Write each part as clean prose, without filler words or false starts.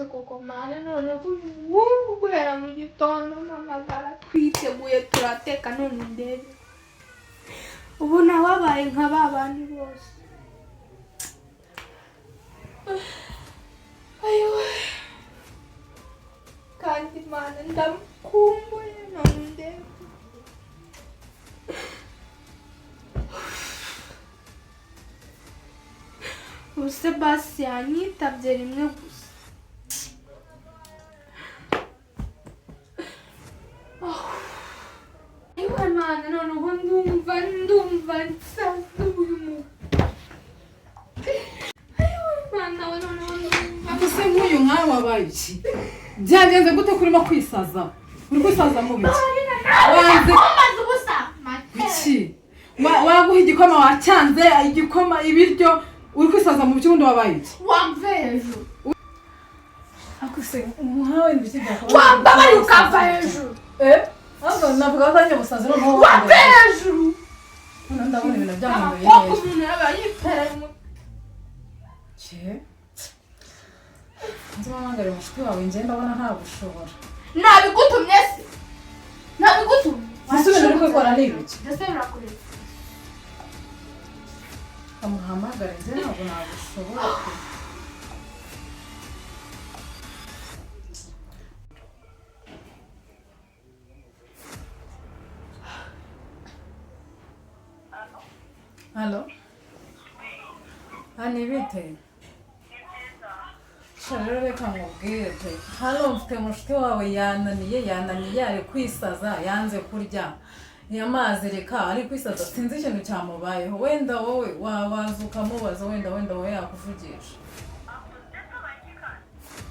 koko mane none guhera mu gitondo mpamagara twiteguye turateka none ndebe ubu nawabaye nka babandi bose. Ayiwe kandi mane ndamukumbuye none ndebe ubuse basi yanyitabye rimwe gusa. Ayiwe mane noneho ndumva nsazuye umu. Ayiwe mane nawe noneho ndumva. Akose nk'uyu nkawe wabaye iki? Byagenze gute kurimo kwisaza? Uri kwisaza mu biki? Wanze amaze ubusa. iki? Waguha igikoma wacyanze, igikoma ibiryo uri kwisaza mu biki ubundi wabaye iki? Wamve hejuru. Akose nkawe ndetse byakaba. Wambabari ukava hejuru. Ahubwo navuga ko ari musazi no mu. Wamve hejuru. Ndabona ibintu byamugoye neza. neza. Umuntu yabaye yipera mu. Nzima mangare mushiki wawe nje ndabona nta gushobora. Nabigutumye se. Nabigutumye. Wasubira uri kwikora n'ibiki? Ndetse birakureba. Amuhamagara nje ntabwo nagushobora. Halo? Ani bite? Sharero reka nkubwire pe. Halo mfite mushiki wawe yananiye ari kwisaza yanze kurya. Yamazi reka ari kwisaza sinzi ikintu cyamubayeho. Wenda wowe wazuka mubaza wenda wowe yakuvugisha.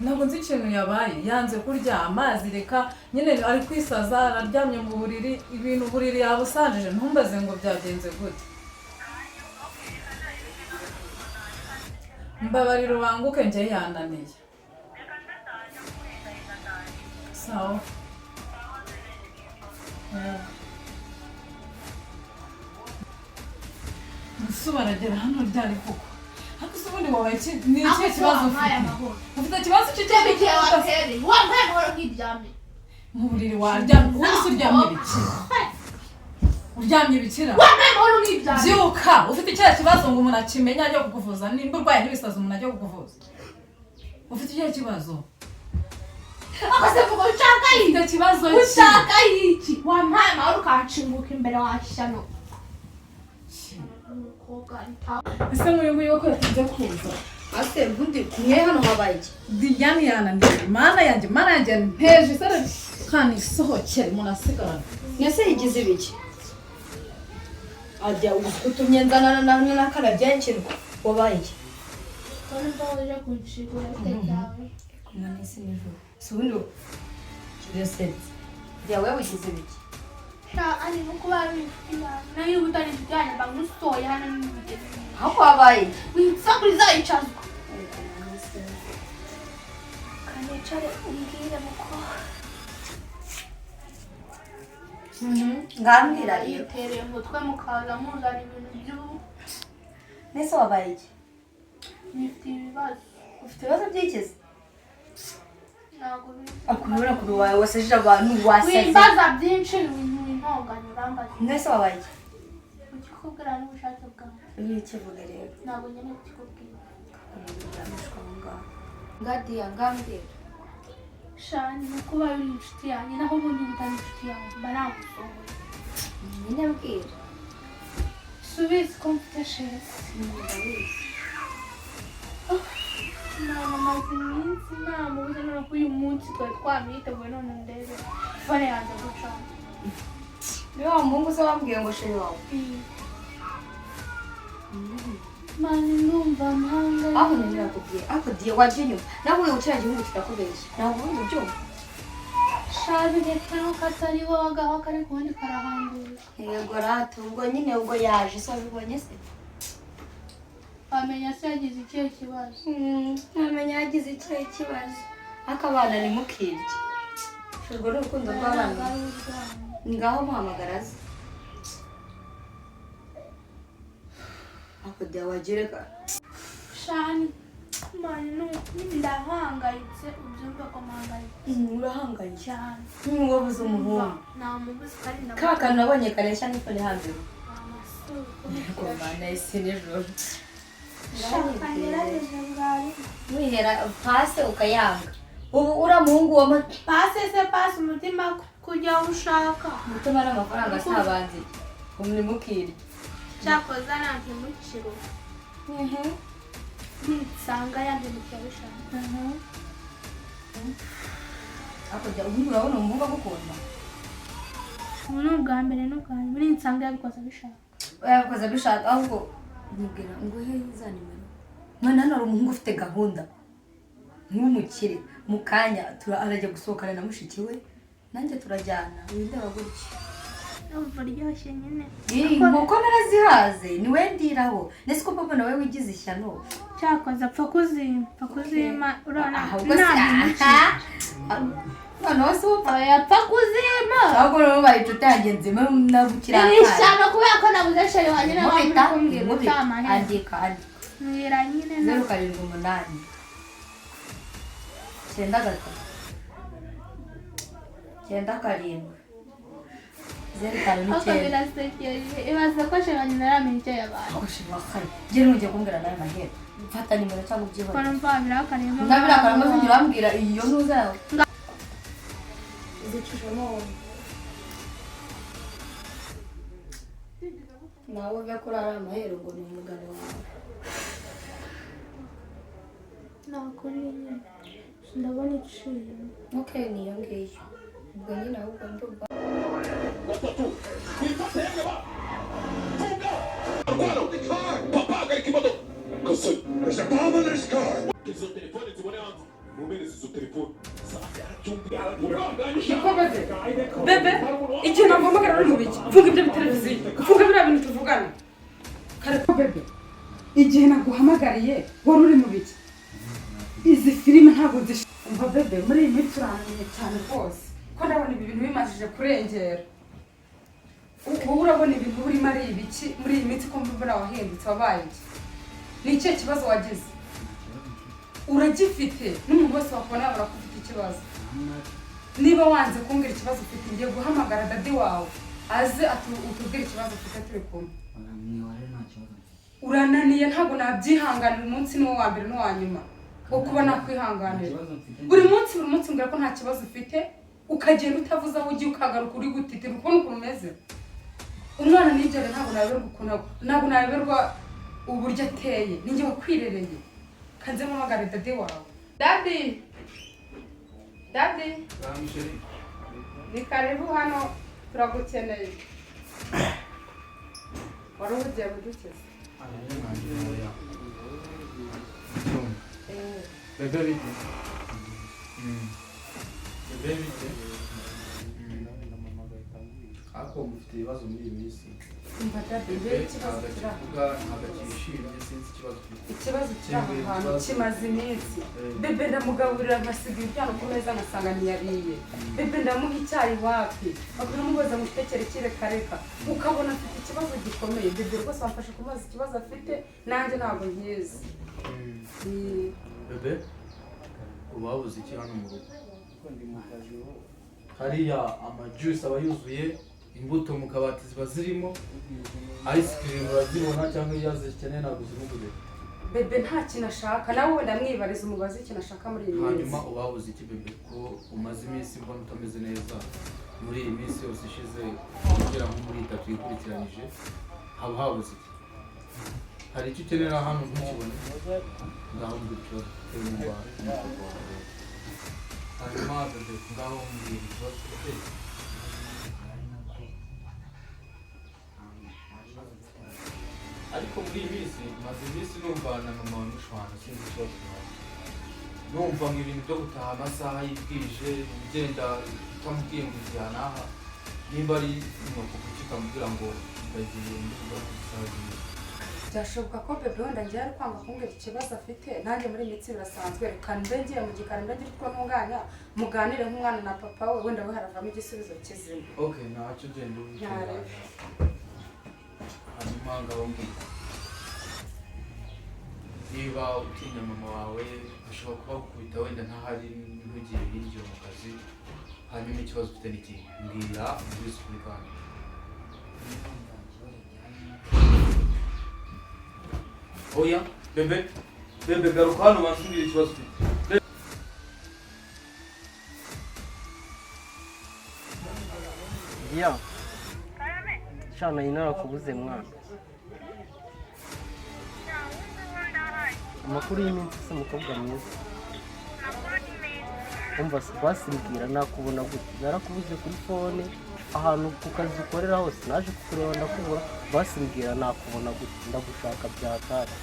Ntabwo nzi ikintu yabaye yanze kurya amazi reka nyine ari kwisaza araryamye mu buriri ibintu buriri yabusanjije ntumbaze ngo byagenze gute. Mbabarira ubanguke nje yananiye. Sawa. Musubaragera hano ryari koko. Hakuze ubundi wabaye iki ni iki kibazo ufite? Ufite ikibazo cy'icyemezo watere. Wambaye amahoro nk'iryamye. mu buriri waryamye. Wese uryamye biki? Uryamye bikira. Wambaye amahoro nk'iryamye. Byuka ufite icyo kibazo ngo umuntu akimenya ajya kukuvuza nimba urwaye n'ibisazo umuntu ajya kukuvuza. Ufite icyo kibazo? Akase vuga ushaka iki? Ufite kibazo iki? Ushaka iki? Wambaye amahoro ukanshinguka imbere washyano. Ese nguyu ko yatinze kuza. Ase ubundi mwe hano habaye iki? Diane yananiye. Mana yanjye nteje sare kandi sohokere munasigara. Nese yigize ibiki? Ajya utumye nzana namwe nakarabye nkirwa. Wabaye iki? Kandi baje kunshigura cyawe. Kumane se nijoro. Subundi byose. Yawe wigize ibiki? Ari no kuba bifina. Nayo ubutari bijyanye bamusoya hano n'ibigeze. Hako wabaye. Winsakuriza icazwa. Kanecare umbwire muko. Ngambira rero. Tereye umutwe mukaza muzana ibintu by'ubu. Nese wabaye iki? Nifite ibibazo. Ufite ibibazo by'ikizi? Ntabwo bizi. Akurura kuri wawe waseje abantu wasaze. Wimbaza byinshi ibintu intonganya urambaza. Nese wabaye iki? Ukikubwira n'ubushake bwawe. Ni iki vuga rero? Ntabwo nyine kukikubwira. Ngadiya ngambira. Shani no kuba uri inshuti yanjye naho ubundi utari inshuti yanjye baragusohoye. Nyine mbwira. Subiza competition. Mama maze iminsi namubuze none ko uyu munsi twari twamwiteguye none ndebe fone yanjye gucana. Ni wa muhungu se wambwiye ngo sheri wawe. Mani ndumva mpanga. Aho nenda kubwiye. Ako diye waje nyuma. Nawe ucyara igihugu kirakubeshya. Nawe ubundi ubyumva. Shabi reka no katari wowe agaho kari kundi karahambura. Yego rata ubwo nyine ubwo yaje so bibonye se. Amenya se yagize ikihe kibazo. Ntamenya yagize ikihe kibazo. Akabana ni mukirye. Shurwo n'urukundo rw'abana. Ngaho muhamagara ze. Ako diye wajereka. Shani mani ndahangayitse ubyumva ko mpangayitse. Urahangayitse Cyane. wabuze umuhungu Namubuze kandi kaka nabonye karesha n'ifone hambere amasoko. komana isi nijoro Kangerageze bwari. wihera pase ukayanga ubu uramuhungu wa Pase se pase umutima kujya ushaka. mutima n'amafaranga sabanzi umnimukiri Cyakoza ntakimukiro. Nisanga yandi mucyabishaka. akujya ubu urabona umuhungu agukunda Ubu ni ubwa mbere n'ubwanyu muri nsanga yabikoze abishaka. yakoze abishaka ahubwo mubwira ngo he za nimero mwana hano hari umuhungu ufite gahunda nk'umukire mu kanya arajya gusohokana na mushiki we nanjye turajyana windeba gutya Umva ryoshye nyine. inkoko narazihaze ni we ndiraho ndetse ko papa nawe wigize ishyano Cyakoze apfa kuzima urabona ahubwo noneho si upfa yapfa kuzima. ahubwo rero bahita utangenze nabukira Ishano kubera ko nabuze sheri wanjye nawe nkubita kumbwira utama he. andika Mwira nyine na 078 9 7 Aka birasekeje. Ibaze ko sheri wanjye naramenye icyo yabaye. Jye nujya kumbwira nawe mahera mfata nimero cyangwa Ko ubyihorere numva birakarema. ndabirakarama zingira bambwira iyo ntuza yawe zicishamo nawe ujya kurara amahero ngo ni umugani wawe Nakuri nyine. Ndabona iciye. okay niyo ngiyo ubwo nyine ahubwo ndumva bebe igihe naguhamagara uri mu biki funga ibyo biteleviziyo funga biriya bintu tuvugana kare ko bebe igihe naguhamagariye wari uri mu biki izi filime ntabwo zishumva bebe muri iyi minsi urananiye cyane rwose ko ndabona ibi bintu bimajije kurengera wowe urabona ibintu urimo ari ibiki muri iyi minsi ko mbona wahindutse wabaye iki ni ikihe kibazo wagize uragifite n'umuntu wese wakubona yabona ko ufite ikibazo niba wanze kumbwira ikibazo ufite ngiye guhamagara dadi wawe aze utubwire ikibazo ufite turi kumwe urananiye ntabwo nabyihanganira umunsi niwo wa mbere n'uwa nyuma wo kuba nakwihanganira buri munsi mbwira ko nta kibazo ufite ukagenda utavuze aho ugiye ukagaruka uri gutitira ukuntu umeze umwana nijyere ntabwo nayoberwa uburyo ateye ninjye wakwirereye kanze mpamagare dadi wawe dadi ni karibu hano turagukeneye wari ugiye kudukiza bebe bite bebe bite ako mufite ibibazo muri iyi minsi umva dadi mbere ikibazo kiri aho ntabwo cyishimye sinzi ikibazo ikibazo kiri aho hantu kimaze iminsi bebe ndamugaburira nkasiga ibyano ku meza ngasanga ntiyariye bebe ndamuha icyayi wapi bakamubaza ngo utekere kireka ukabona afite ikibazo gikomeye bebe rwose wamfasha kumubaza ikibazo afite nanjye ntabwo nkizi bebe uba wabuze iki hano mu rugo hariya amajuice aba yuzuye imbuto mu kabati ziba zirimo ice cream urazibona cyangwa iyo zikeneye ntabwo zimugurira bebe nta kintu ashaka nawe wenda mwibariza umubazi ikintu ashaka muri iyi minsi hanyuma uba wabuze iki bebe ko umaze iminsi mbona utameze neza muri iyi minsi yose ishize kugera nko muri 3 yikurikiranyije haba habuze iki hari icyo ukenera hano ntukibone ngaho mbwira ikibazo ufite mu Rwanda hanyuma bebe ngaho mbwira ikibazo ufite ariko muri iyi minsi maze iminsi numva na mama wamushwana sinzi ikibazo numva ngo ibintu byo gutaha amasaha yibwije ugenda utamubwiye ngo ujya naha nimba ari nuko kukikamubwira ngo ndagiye ndivuga ku isaha byashoboka ko bebe wenda ngiye ari kwanga kumbwira ikibazo afite nanjye muri iyi minsi birasanzwe reka mbe ngiye mu gikari mbe ngira utwo ntunganya muganire nk'umwana na papa we wenda we haravamo igisubizo kizima okay ntacyo ugenda ubikora hanyuma ngabo mbwira iyo niba utinya mama wawe ashobora kuba gukubita wenda ntahari ntugiye hirya mu kazi hanyuma ikibazo ufite n'ikihe mbwira mbwise ukuri kandi oya bebe garuka hano bansumbire ikibazo ufite ya shana yinara kubuze mwana amakuru y'iminsi se mukobwa mwiza umva basimbwira nakubona gute narakubuze kuri fone ahantu ku kazi ukorera hose naje kukureba ndakubura basimbwira nakubona gute ndagushaka byatari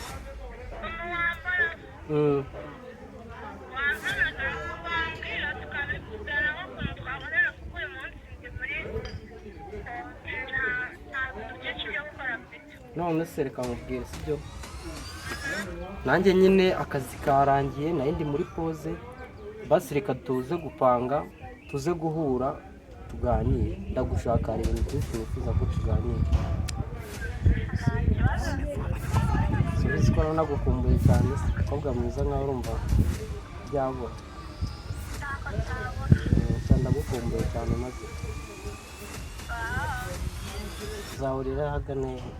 none se reka mubwire sibyo nanjye nyine akazi karangiye nari ndi muri pause basi reka tuze gupanga tuze guhura tuganire ndagushaka ibintu byinshi wifuza ko tuganira sinzi ko nagukumbuye cyane mukobwa mwiza nkaho urumva byabura ndagukumbuye cyane maze tuzahurira ahagana hehe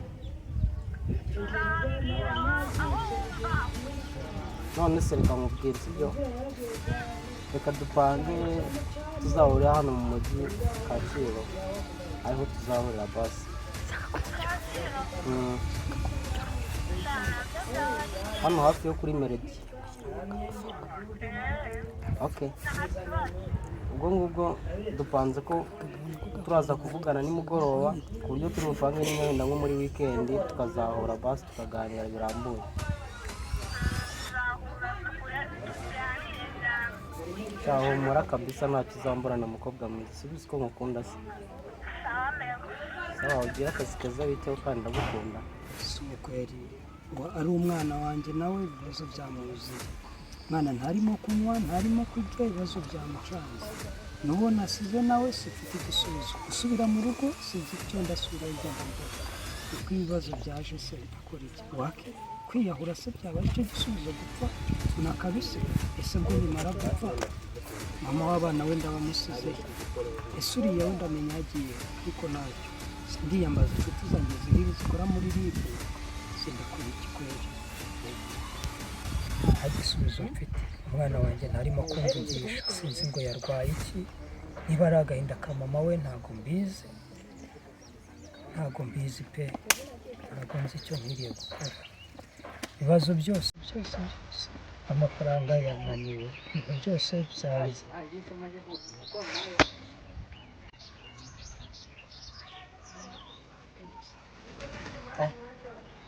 none se reka mubwire sibyo reka dupange tuzahurira hano mu mujyi Kacyiru ariho tuzahurira basi hano hafi yo kuri Melody okay ubwo ngubwo dupanze ko turaza kuvugana nimugoroba ku buryo turi bupange n'imyenda nko muri weekend tukazahura basi tukaganira birambuye humura kabisa ntacyo uzamburana mukobwa mwiza subiza ko mukunda se sawa ugira akazi keza biteho kandi ndagukunda si ukweri ngo ari umwana wanjye nawe ibibazo byamubuziye mwana ntarimo kunywa ntarimo kurya ibibazo byamucanze n'uwo nasize nawe sifite igisubizo gusubira mu rugo sinzi icyo ndasubira igenda mbere kuko ibibazo byaje se akora iki wake kwiyahura se byaba aricyo gisubizo gupfa nakabise ese ngo nimara gupfa mama w'abana we ndabamusize ese uriya we ndamenya yagiye ariko ntacyo ndiyambaza inshuti zanjye ziri zikora muri ribu sindakora ikikwere nta gisubizo mfite umwana wanjye ntarimo kumvugisha sinzi ngo yarwaye iki niba ari agahinda ka mama we ntabwo mbizi pe ntabwo nzi icyo nkwiriye gukora ibibazo byose amafaranga yananiwe ibintu byose byaje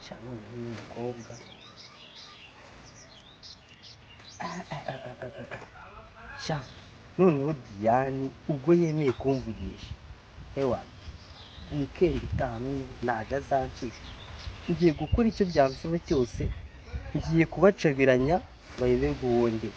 cyane n'umukobwa sha noneho Diane ubwo yemeye kumvugisha ewa weekend itanu naje azanshisha ngiye gukora icyo byansaba cyose ngiye kubacabiranya bayoberwe uwo ndi